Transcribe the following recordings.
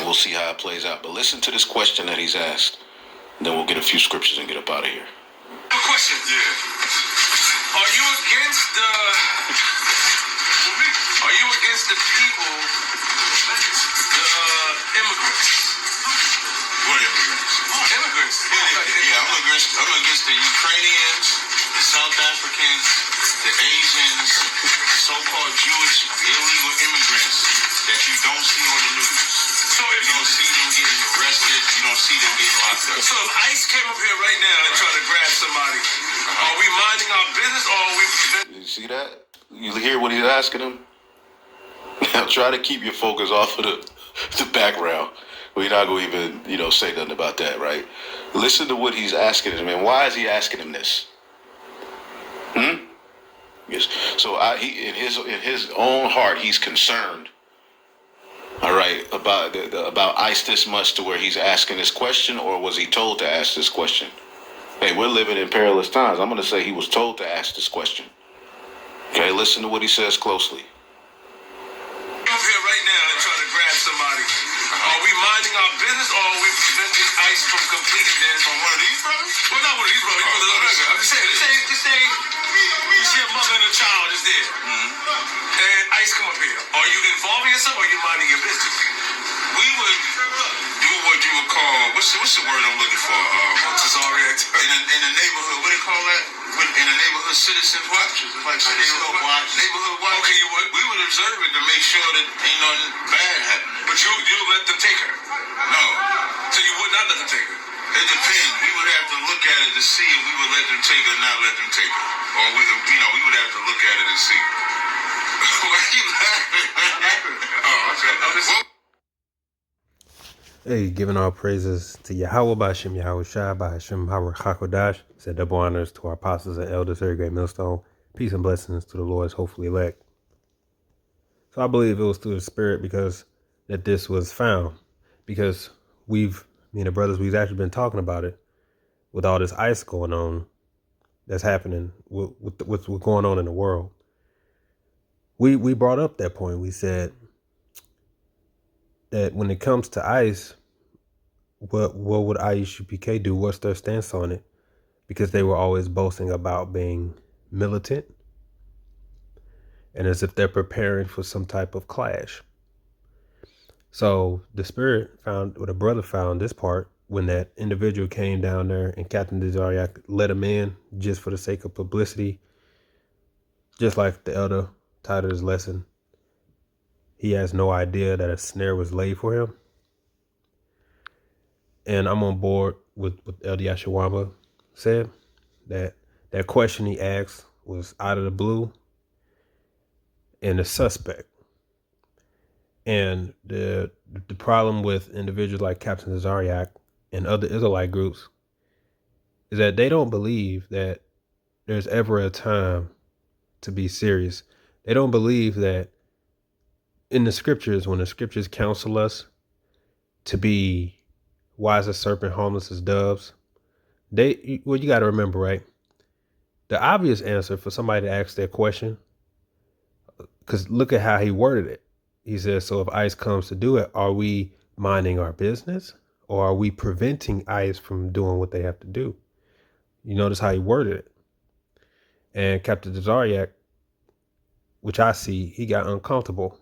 and we'll see how it plays out. But listen to this question that he's asked, and then we'll get a few scriptures and get up out of here. A question. Yeah. Are you against the people, the immigrants? What immigrants? Immigrants. Yeah, I'm against the Ukrainians, the South Africans, the Asians, so-called Jewish illegal immigrants that you don't see on the news. So if You don't see them getting arrested. You don't see them getting locked up. So if ICE came up here right now and tried to grab somebody, are we minding our business or are we preventing? You see that? You hear what he's asking him? Now try to keep your focus off of the background. We're not going to even, say nothing about that, right? Listen to what he's asking him, man. Why is he asking him this? Yes. So he in his own heart, he's concerned. All right, about ICE this much to where he's asking this question, or was he told to ask this question? Hey, we're living in perilous times. I'm going to say he was told to ask this question. Okay, listen to what he says closely. Up here right now and try to grab somebody. Are we minding our business or are we preventing ICE from completing this? From one of these brothers? Well, not one of these brothers. I'm just saying, you see a mother and a child is there. And ICE come up here. Are you involving yourself or are you minding your business? We would do what you would call, what's the word I'm looking for? Tazaryach. In the neighborhood, what do you call that? In the neighborhood citizens watch. It's like neighborhood watch. Neighborhood watch. Okay, you would? We would observe it to make sure that ain't nothing bad happening. But you let them take her? No. So you would not let them take her? It depends. We would have to look at it to see if we would let them take her or not let them take her. Or we would have to look at it and see. Why are you laughing? Oh, okay. Hey, giving all praises to Yahweh B'Hashem, Yahweh Shai B'Hashem, Haruch HaKodash. Said double honors to our apostles and elders, very great millstone. Peace and blessings to the Lord's hopefully elect. So I believe it was through the Spirit because that this was found. Because me and the brothers, we've actually been talking about it with all this ICE going on that's happening with what's going on in the world. We brought up that point. We said that when it comes to ICE, what would I.C.E do? What's their stance on it? Because they were always boasting about being militant and as if they're preparing for some type of clash. So the brother found this part when that individual came down there and Captain Tazaryach let him in just for the sake of publicity, just like the elder titled his lesson. He has no idea that a snare was laid for him. And I'm on board with what Elder Yashawamba said, that question he asked was out of the blue and a suspect. And the problem with individuals like Captain Tazaryach and other Israelite groups is that they don't believe that there's ever a time to be serious. They don't believe that in the scriptures, when the scriptures counsel us to be wise as serpent, harmless as doves, you got to remember, right? The obvious answer for somebody to ask that question, because look at how he worded it. He says, so if ICE comes to do it, are we minding our business or are we preventing ICE from doing what they have to do? You notice how he worded it. And Captain Tazaryach, which I see, he got uncomfortable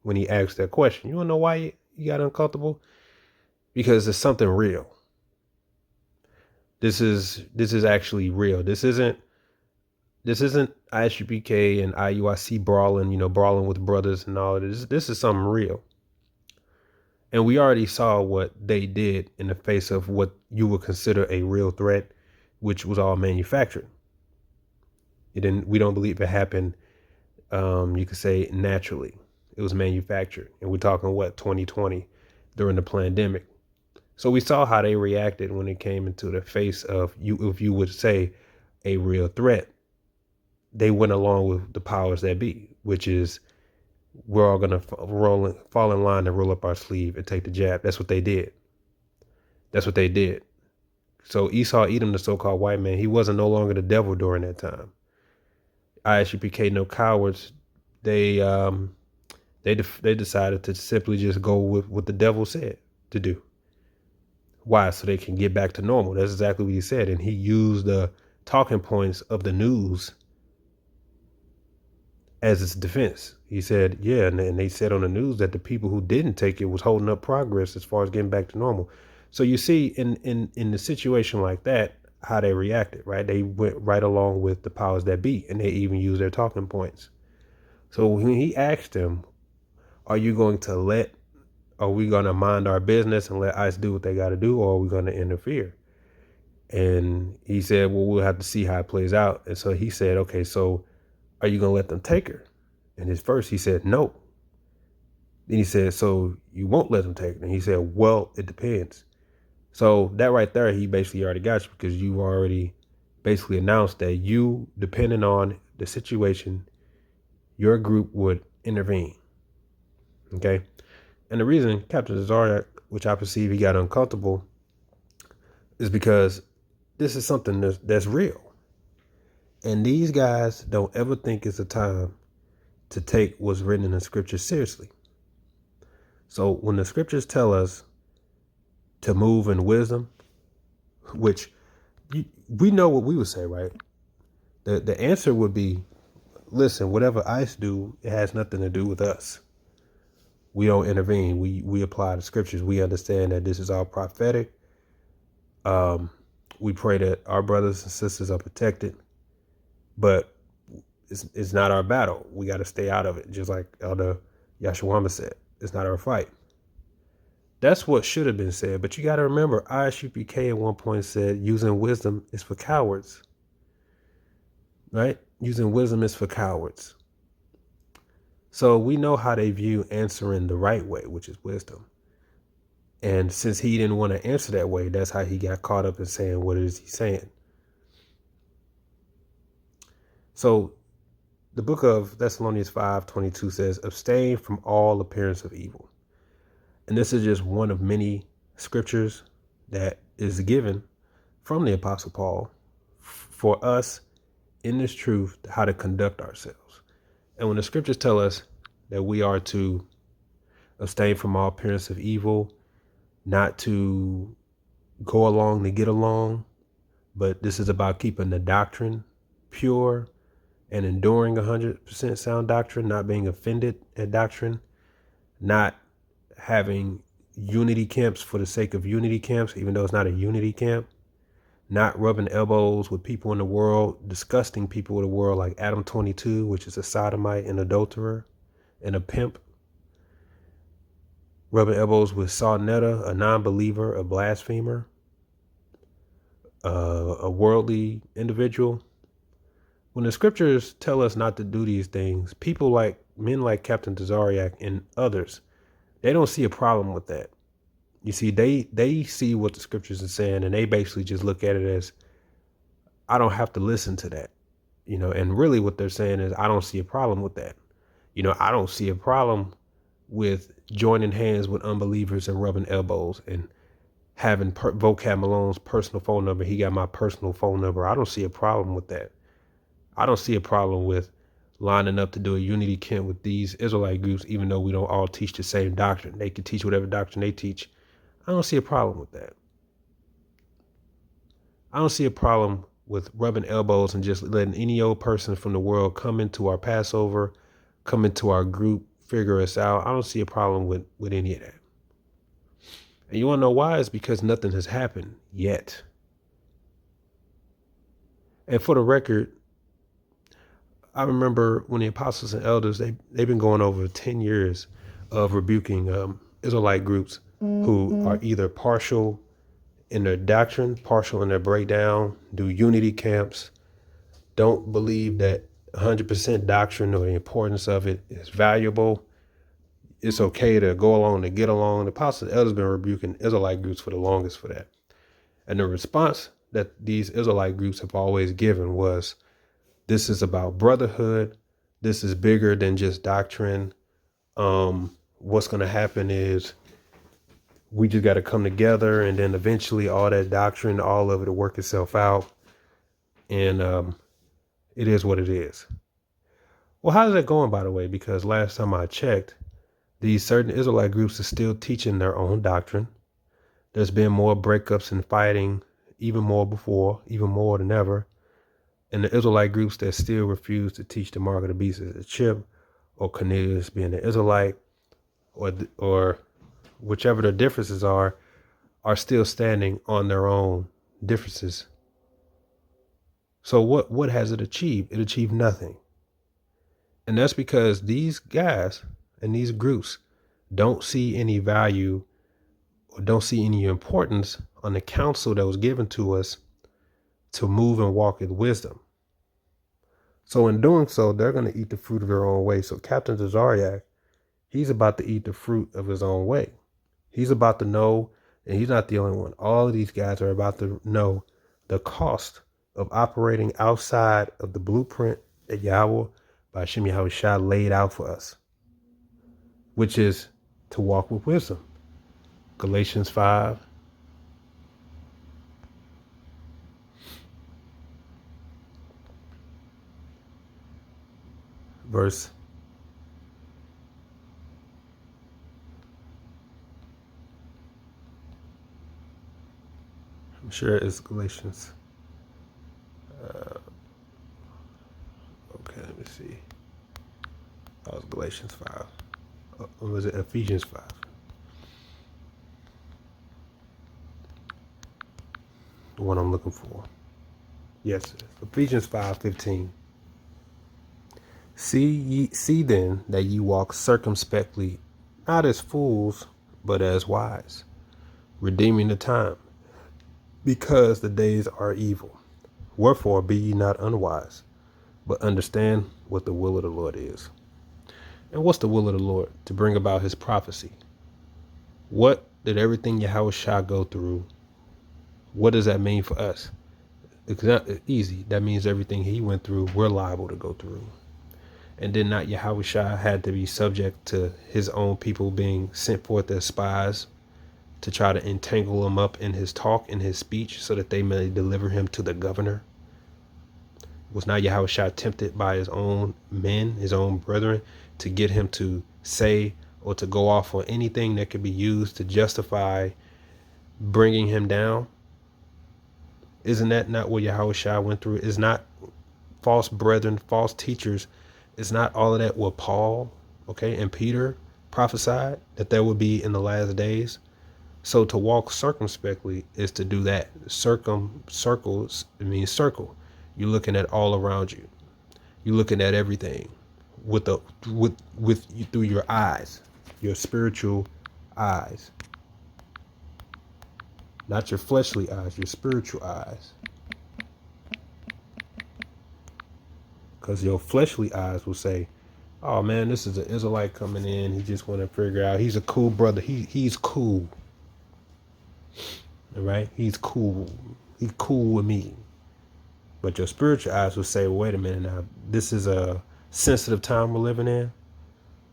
when he asked that question. You want to know why he got uncomfortable? Because it's something real. This is actually real. This isn't I.C.E and I.U.I.C brawling with brothers and all of this. This is something real. And we already saw what they did in the face of what you would consider a real threat, which was all manufactured. We don't believe it happened, you could say, naturally. It was manufactured. And we're talking, 2020 during the pandemic. So we saw how they reacted when it came into the face of, if you would say, a real threat. They went along with the powers that be, which is we're all going to fall in line and roll up our sleeve and take the jab. That's what they did. So Esau, Edom, the so-called white man, he wasn't no longer the devil during that time. I.C.E no cowards. They They decided to simply just go with what the devil said to do. Why? So they can get back to normal. That's exactly what he said. And he used the talking points of the news as its defense. He said, yeah, and they said on the news that the people who didn't take it was holding up progress as far as getting back to normal. So you see in the situation like that, how they reacted, right? They went right along with the powers that be, and they even used their talking points. So when he asked them, are we going to mind our business and let ICE do what they got to do, or are we going to interfere? And he said, well, we'll have to see how it plays out. And so he said, okay, so are you going to let them take her? And his first, he said, no. Then he said, so you won't let them take her? And he said, well, it depends. So that right there, he basically already got you, because you've already basically announced that you, depending on the situation, your group would intervene. Okay. And the reason Captain Tazaryach, which I perceive he got uncomfortable, is because this is something that's real. And these guys don't ever think it's a time to take what's written in the scriptures seriously. So when the scriptures tell us to move in wisdom, which we know what we would say, right? The answer would be, listen, whatever ICE do, it has nothing to do with us. We don't intervene. We apply the scriptures. We understand that this is all prophetic. We pray that our brothers and sisters are protected, but it's not our battle. We got to stay out of it. Just like Elder Yashawama said, it's not our fight. That's what should have been said. But you got to remember, I.C.E. at one point said, using wisdom is for cowards, right? Using wisdom is for cowards. So we know how they view answering the right way, which is wisdom. And since he didn't want to answer that way, that's how he got caught up in saying what it is he's saying. So the book of Thessalonians 5:22 says, abstain from all appearance of evil. And this is just one of many scriptures that is given from the Apostle Paul for us in this truth, how to conduct ourselves. And when the scriptures tell us that we are to abstain from all appearance of evil, not to go along to get along, but this is about keeping the doctrine pure and enduring 100% sound doctrine, not being offended at doctrine, not having unity camps for the sake of unity camps, even though it's not a unity camp, not rubbing elbows with people in the world, disgusting people in the world like Adam 22, which is a sodomite, an adulterer, and a pimp, rubbing elbows with Sarnetta, a non-believer, a blasphemer, a worldly individual. When the scriptures tell us not to do these things, men like Captain Tazaryach and others, they don't see a problem with that. You see, they see what the scriptures are saying, and they basically just look at it as, I don't have to listen to that, and really what they're saying is, I don't see a problem with that. I don't see a problem with joining hands with unbelievers and rubbing elbows and having Vocab Malone's personal phone number. He got my personal phone number. I don't see a problem with that. I don't see a problem with lining up to do a unity camp with these Israelite groups, even though we don't all teach the same doctrine. They can teach whatever doctrine they teach. I don't see a problem with that. I don't see a problem with rubbing elbows and just letting any old person from the world come into our Passover, come into our group, figure us out. I don't see a problem with any of that. And you want to know why? It's because nothing has happened yet. And for the record, I remember when the apostles and elders, they've been going over 10 years of rebuking Israelite groups who are either partial in their doctrine, partial in their breakdown, do unity camps, don't believe that 100% doctrine or the importance of it is valuable. It's okay to go along to get along. The apostles and elders have been rebuking Israelite groups for the longest for that. And the response that these Israelite groups have always given was, this is about brotherhood. This is bigger than just doctrine. What's going to happen is we just got to come together, and then eventually all that doctrine, all of it will work itself out. And it is what it is. Well, how's that going, by the way? Because last time I checked, These certain Israelite groups are still teaching their own doctrine. There's been more breakups and fighting, even more than ever. And the Israelite groups that still refuse to teach the mark of the beast as a chip, or Cornelius being an Israelite, or whichever the differences are still standing on their own differences. So what has it achieved? It achieved nothing. And that's because these guys and these groups don't see any value or don't see any importance on the counsel that was given to us to move and walk in wisdom. So in doing so, they're going to eat the fruit of their own way. So Captain Tazaryach, he's about to eat the fruit of his own way. He's about to know, and he's not the only one. All of these guys are about to know the cost of operating outside of the blueprint that Yahweh by Hashem Yahushua laid out for us, which is to walk with wisdom. Galatians 5. Verse I'm sure it's Galatians. Okay, let me see. That was Galatians 5. Or was it Ephesians 5? The one I'm looking for. Yes, Ephesians 5:15. See then that ye walk circumspectly, not as fools, but as wise, redeeming the time, because the days are evil. Wherefore be ye not unwise, but understand what the will of the Lord is. And what's the will of the Lord? To bring about his prophecy. What did everything Yahushua go through? What does that mean for us? It's not easy. That means everything he went through, we're liable to go through. And then not Yahushua had to be subject to his own people being sent forth as spies to try to entangle him up in his talk, in his speech, so that they may deliver him to the governor. Was not Yahushua tempted by his own men, his own brethren, to get him to say or to go off on anything that could be used to justify bringing him down? Isn't that not what Yahushua went through? Is not false brethren, false teachers, is not all of that what Paul, and Peter prophesied that there would be in the last days? So to walk circumspectly is to do that. Circles, it means circle. You're looking at all around you. You're looking at everything with through your eyes, your spiritual eyes. Not your fleshly eyes, your spiritual eyes. Because your fleshly eyes will say, oh man, this is an Israelite coming in. He just want to figure out, he's a cool brother. He's cool. All right? He's cool. He's cool with me. But your spiritual eyes will say, wait a minute now. This is a sensitive time we're living in.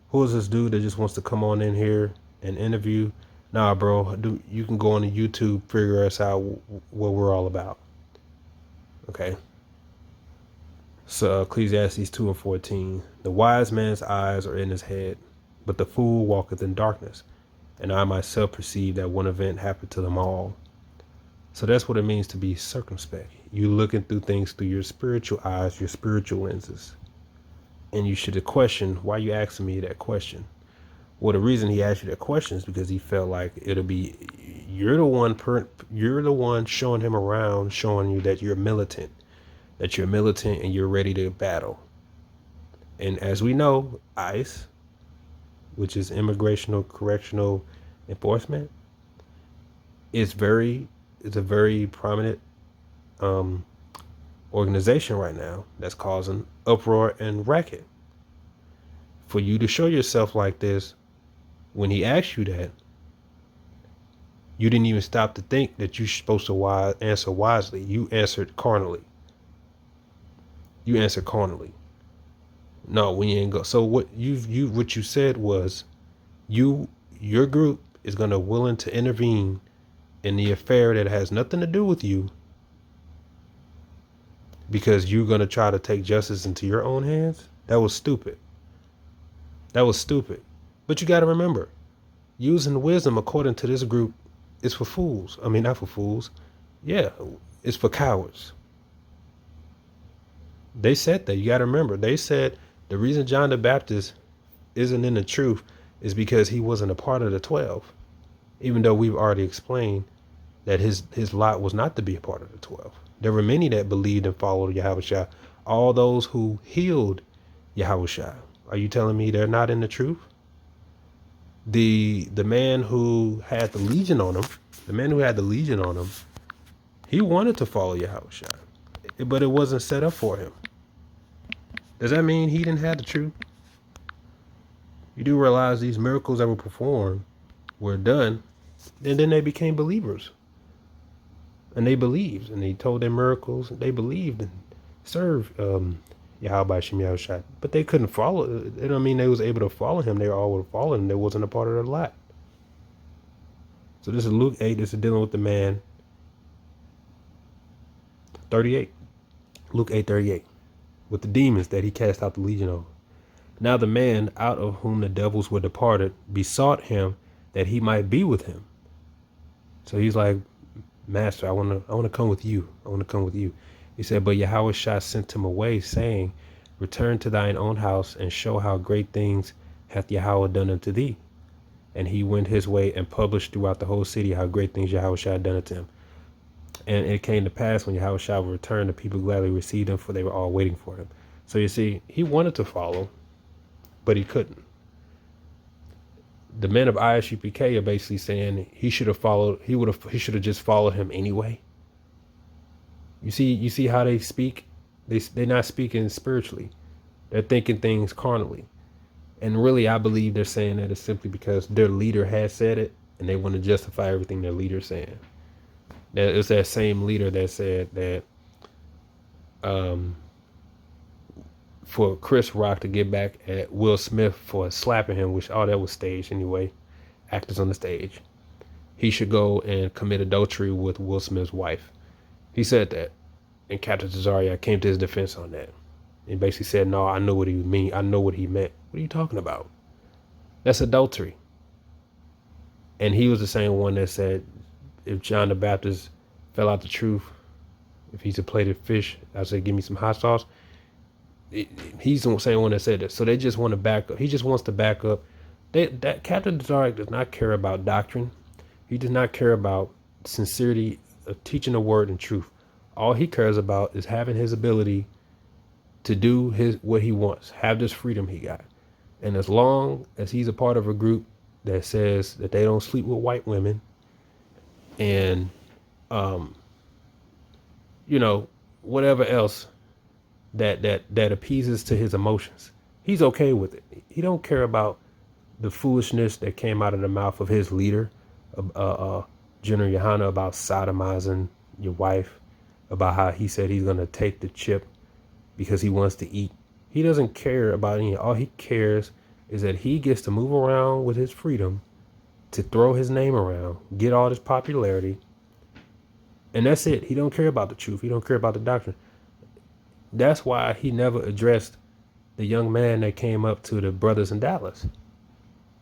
Who is this dude that just wants to come on in here and interview? Nah, bro, you can go on to YouTube, figure us out what we're all about. Okay. So Ecclesiastes 2:14. The wise man's eyes are in his head, but the fool walketh in darkness. And I myself perceive that one event happened to them all. So that's what it means to be circumspect. You looking through things through your spiritual eyes, your spiritual lenses. And you should question, why are you asking me that question? Well, the reason he asked you that question is because he felt like it'll be, you're the one showing him around, showing you that you're militant and you're ready to battle. And as we know, I.C.E, which is Immigration Correctional Enforcement, is a very prominent organization right now that's causing uproar and racket. For you to show yourself like this, when he asked you that, you didn't even stop to think that you're supposed to answer wisely. You answered carnally. No, we ain't go. So what you said was, your group is gonna willing to intervene in the affair that has nothing to do with you, because you're gonna try to take justice into your own hands. That was stupid. But you got to remember, using wisdom according to this group is for fools. I mean, not for fools. Yeah, it's for cowards. They said that. You got to remember. They said the reason John the Baptist isn't in the truth is because he wasn't a part of the 12. Even though we've already explained that his lot was not to be a part of the 12. There were many that believed and followed Yahushua. All those who healed Yahushua. Are you telling me they're not in the truth? The man who had the legion on him, he wanted to follow Yahushua, but it wasn't set up for him. Does that mean he didn't have the truth? You do realize these miracles that were performed were done, and then they became believers. And they believed, and they told their miracles. They believed and served Yahweh Shem Yahushua. But they couldn't follow. It don't mean they was able to follow him. They were all following him. They wasn't a part of their lot. So this is Luke 8. This is dealing with the man 38. Luke 8:38. With the demons that he cast out the legion of. Now the man out of whom the devils were departed besought him that he might be with him. So he's like, Master, I want to come with you. I want to come with you. He said, but Yahushua sent him away, saying, return to thine own house and show how great things hath Yahweh done unto thee. And he went his way and published throughout the whole city how great things Yahushua had done unto him. And it came to pass when Yahushua returned, the people gladly received him, for they were all waiting for him. So you see, he wanted to follow, but he couldn't. The men of I.C.E are basically saying he should have followed. He should have just followed him anyway. You see how they speak. They're not speaking spiritually. They're thinking things carnally. And really, I believe they're saying that it's simply because their leader has said it, and they want to justify everything their leader's saying. That it's that same leader that said that for Chris Rock to get back at Will Smith for slapping him, which all that was staged anyway, actors on the stage, he should go and commit adultery with Will Smith's wife. He said that, and Captain Tazaryach came to his defense on that. And basically said, no, I know what he mean. I know what he meant. What are you talking about? That's adultery. And he was the same one that said, if John the Baptist fell out the truth, if he's a plated fish, I said, give me some hot sauce. He's the same one that said that. So they just want to back up. He just wants to back up. That Captain Tazaryach does not care about doctrine. He does not care about sincerity of teaching the word and truth. All he cares about is having his ability to do what he wants, have this freedom he got. And as long as he's a part of a group that says that they don't sleep with white women and, whatever else that appeases to his emotions, he's okay with it. He don't care about the foolishness that came out of the mouth of his leader, General Yohana, about sodomizing your wife, about how he said he's going to take the chip because he wants to eat. He doesn't care about any. All he cares is that he gets to move around with his freedom, to throw his name around, get all this popularity, and that's it. He don't care about the truth. He don't care about the doctrine. That's why he never addressed the young man that came up to the brothers in Dallas,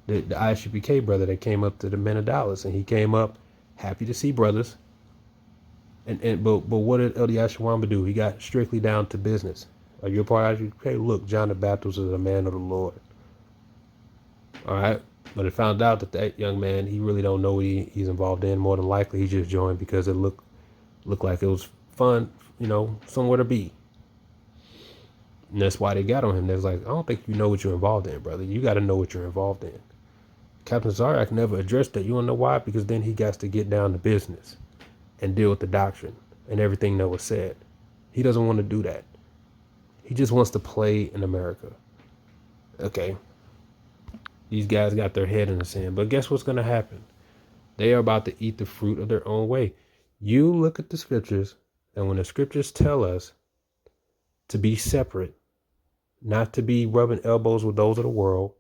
the I.C.E brother that came up to the men of Dallas, and he came up happy to see brothers. But what did Eliashawamba do? He got strictly down to business. Are you a part of I.C.E? Look, John the Baptist is a man of the Lord. All right. But it found out that young man, he really don't know what he's involved in. More than likely, he just joined because it looked like it was fun, somewhere to be. And that's why they got on him. They was like, I don't think you know what you're involved in, brother. You got to know what you're involved in. Captain Tazaryach never addressed that. You want to know why? Because then he got to get down to business and deal with the doctrine and everything that was said. He doesn't want to do that. He just wants to play in America. Okay. These guys got their head in the sand. But guess what's going to happen? They are about to eat the fruit of their own way. You look at the scriptures, and when the scriptures tell us to be separate, not to be rubbing elbows with those of the world,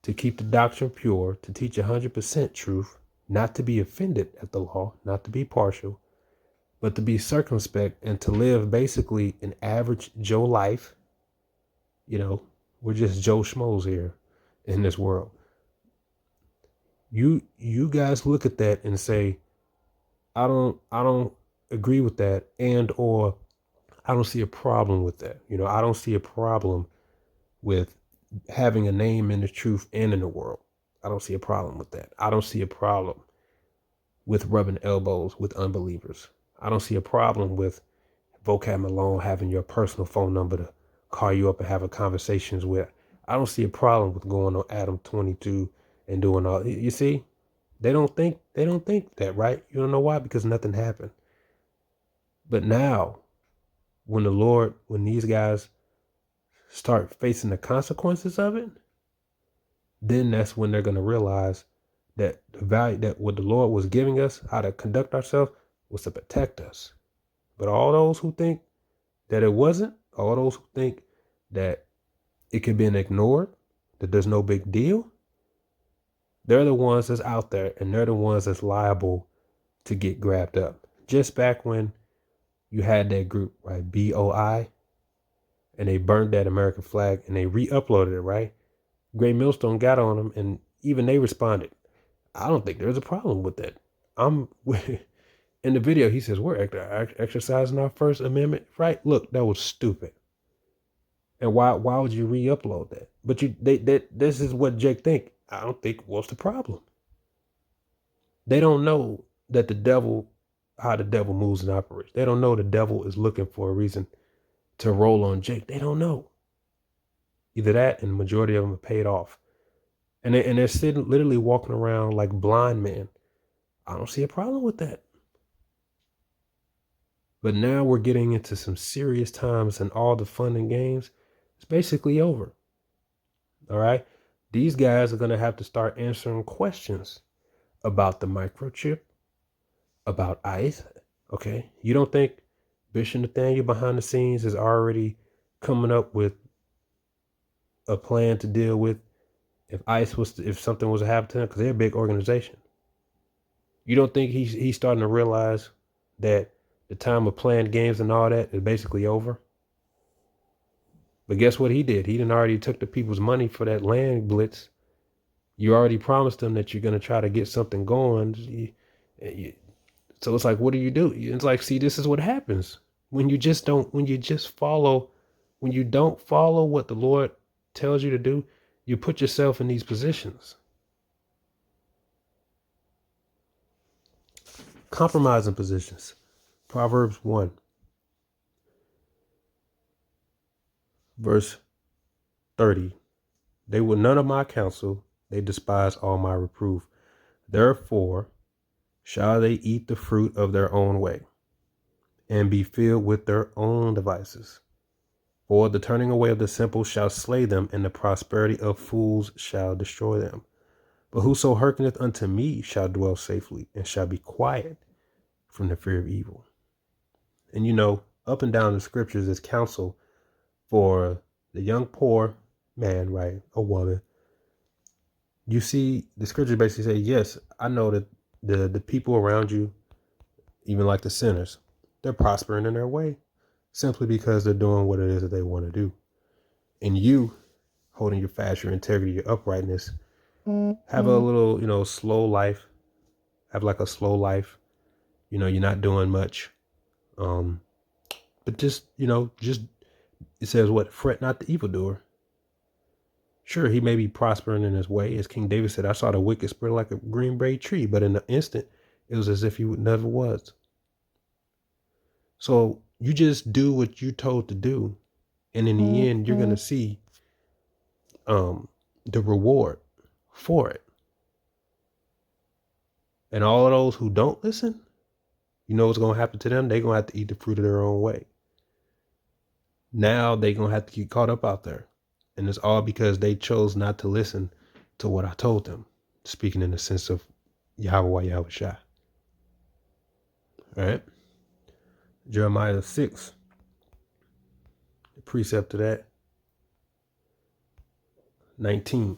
to keep the doctrine pure, to teach 100% truth, not to be offended at the law, not to be partial, but to be circumspect and to live basically an average Joe life. We're just Joe Schmoes here in this world. You guys look at that and say, I don't agree with that, and or I don't see a problem with that. I don't see a problem with having a name in the truth and in the world. I don't see a problem with that. I don't see a problem with rubbing elbows with unbelievers. I don't see a problem with Vocab Malone having your personal phone number to call you up and have a conversations with. I don't see a problem with going on Adam 22 and doing all. You see, they don't think that, right? You don't know why? Because nothing happened. But now, when these guys start facing the consequences of it, then that's when they're going to realize that the value, that what the Lord was giving us, how to conduct ourselves, was to protect us. But all those who think that it wasn't, all those who think that it could be ignored, that there's no big deal, they're the ones that's out there, and they're the ones that's liable to get grabbed up. Just back when you had that group, right, BOI, and they burned that American flag and they re-uploaded it, right? Gray Millstone got on them, and even they responded. I don't think there's a problem with that. In the video, he says, we're exercising our First Amendment right. Look, that was stupid. And why would you re-upload that? But this is what Jake think. I don't think what's the problem. They don't know that how the devil moves and operates. They don't know the devil is looking for a reason to roll on Jake. They don't know. Either that, and the majority of them are paid off. And they're sitting, literally walking around like blind men. I don't see a problem with that. But now we're getting into some serious times, and all the fun and games is basically over. All right? These guys are going to have to start answering questions about the microchip, about ICE. Okay? You don't think Bishop Nathaniel behind the scenes is already coming up with a plan to deal with if something was to happen to them, because they're a big organization. You don't think he's starting to realize that the time of playing games and all that is basically over? But guess what he did? He done already took the people's money for that land blitz. You already promised them that you're going to try to get something going. So it's like, what do you do? It's like, see, this is what happens when you don't follow what the Lord tells you to do. You put yourself in these positions. Compromising positions. Proverbs 1, verse 30. They were none of my counsel. They despise all my reproof. Therefore shall they eat the fruit of their own way, and be filled with their own devices. For the turning away of the simple shall slay them, and the prosperity of fools shall destroy them. But whoso hearkeneth unto me shall dwell safely, and shall be quiet from the fear of evil. And up and down the scriptures is counsel for the young poor man, right? A woman. You see, the scriptures basically say, yes, I know that the people around you, even like the sinners, they're prospering in their way simply because they're doing what it is that they want to do. And you, holding your fast, your integrity, your uprightness, have a little, slow life. Have like a slow life. You're not doing much. But just it says what? Fret not the evildoer. Sure, he may be prospering in his way. As King David said, I saw the wicked spread like a green bay tree, but in an instant, it was as if he never was. So you just do what you're told to do. And in the end, you're going to see the reward for it. And all of those who don't listen, you know what's going to happen to them? They're going to have to eat the fruit of their own way. Now they're going to have to get caught up out there. And it's all because they chose not to listen to what I told them, speaking in the sense of Yahweh Yahushua. All right. Jeremiah 6, the precept to that. 19.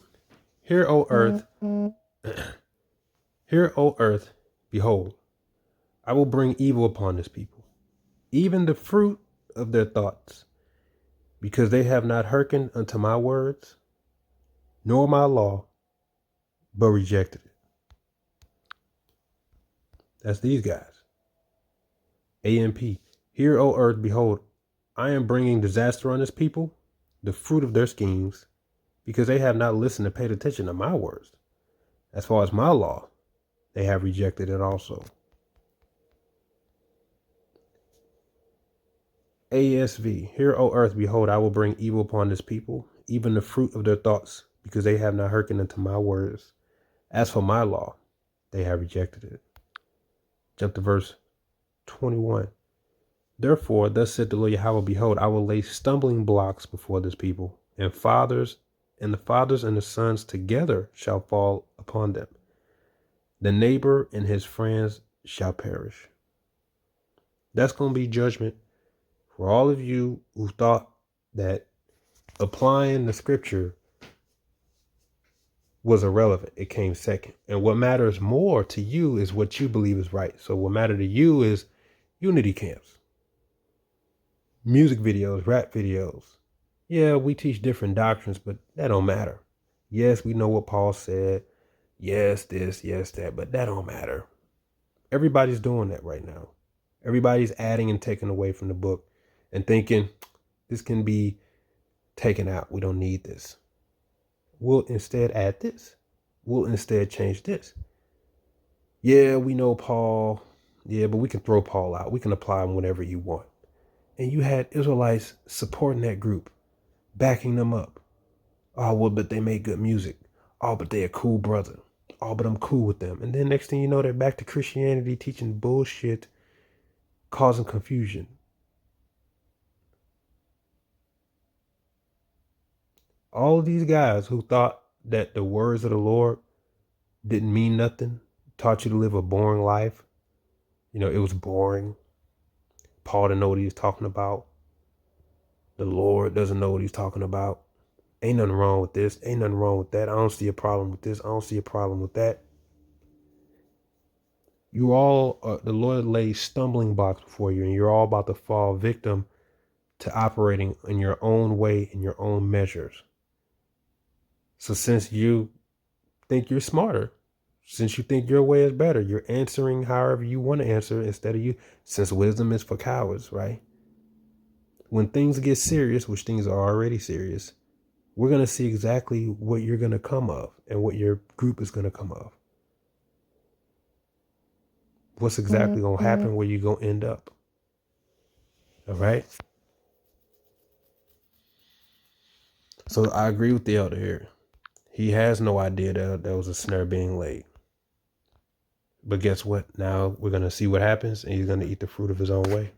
Hear, O earth, behold, I will bring evil upon this people, even the fruit of their thoughts, because they have not hearkened unto my words, nor my law, but rejected it. That's these guys. AMP. Hear, O earth, behold, I am bringing disaster on this people, the fruit of their schemes, because they have not listened and paid attention to my words. As far as my law, they have rejected it also. ASV. Hear, O earth, behold, I will bring evil upon this people, even the fruit of their thoughts, because they have not hearkened unto my words. As for my law, they have rejected it. Jump to verse 21. Therefore, thus said the Lord Yahweh, behold, I will lay stumbling blocks before this people, and the fathers and the sons together shall fall upon them. The neighbor and his friends shall perish. That's going to be judgment for all of you who thought that applying the scripture was irrelevant. It came second. And what matters more to you is what you believe is right. So what matters to you is unity camps, music videos, rap videos. Yeah, we teach different doctrines, but that don't matter. Yes, we know what Paul said. Yes, this, yes, that, but that don't matter. Everybody's doing that right now. Everybody's adding and taking away from the book and thinking this can be taken out. We don't need this. We'll instead add this. We'll instead change this. Yeah, we know Paul. Yeah, but we can throw Paul out. We can apply him whenever you want. And you had Israelites supporting that group, backing them up. Oh, well, but they make good music. Oh, but they a cool brother. Oh, but I'm cool with them. And then next thing you know, they're back to Christianity, teaching bullshit, causing confusion. All of these guys who thought that the words of the Lord didn't mean nothing, taught you to live a boring life. You know, it was boring. Paul didn't know what he was talking about. The Lord doesn't know what he's talking about. Ain't nothing wrong with this. Ain't nothing wrong with that. I don't see a problem with this. I don't see a problem with that. You all, the Lord lays stumbling blocks before you, and you're all about to fall victim to operating in your own way, in your own measures. So since you think you're smarter, since you think your way is better, you're answering however you want to answer instead of you, since wisdom is for cowards, right? When things get serious, which things are already serious, we're going to see exactly what you're going to come of and what your group is going to come of. What's exactly going to happen, where you're going to end up. All right? So I agree with the elder here. He has no idea that there was a snare being laid. But guess what? Now we're going to see what happens, and he's going to eat the fruit of his own way.